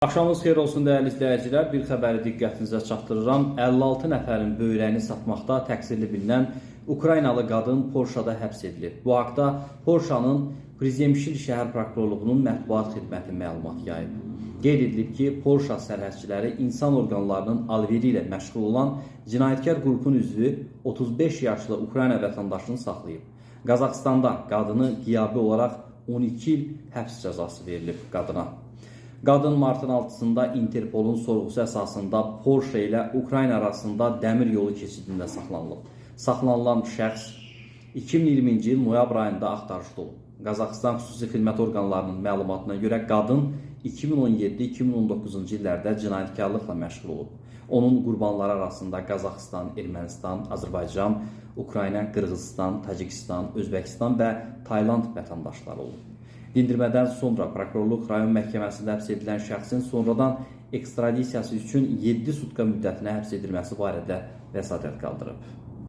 Axşamınız xeyir olsun dəyərli izləyicilər. Bir xəbəri diqqətinizə çatdırıram. 56 nəfərin böyrəyini satmaqda təqsirli bilinən Ukraynalı qadın Polşada həbs edilib. Bu haqda Polşanın Prezidentşil şəhər prokurorluğunun mətbuat xidməti məlumat yayıb. Qeyd edilib ki, Polşa sərhədçiləri insan orqanlarının alveri ilə məşğul olan cinayətkar qrupun üzvü 35 yaşlı Ukrayna vətəndaşını saxlayıb. Qazaxstanda qadını qiyabi olaraq 12 il həbs cəzası verilib qadına. Qadın martın 6-sında Interpolun sorğusu əsasında Polşa ilə Ukrayna arasında dəmir yolu keçidində saxlanılıb. Saxlanılan şəxs 2020-ci il noyabr ayında axtarışda olub. Qazaxıstan xüsusi xidmət orqanlarının məlumatına görə qadın 2017-2019-cu illərdə cinayətkarlıqla məşğul olub. Onun qurbanları arasında Qazaxıstan, Ermənistan, Azərbaycan, Ukrayna, Qırğızistan, Tacikistan, Özbəkistan və Tayland vətəndaşları olub. Dindirmədən sonra prokurorluq rayon məhkəməsində həbs edilən şəxsin sonradan ekstradisiyası üçün 7 sutka müddətinə həbs edilməsi barədə vəsatət qaldırıb.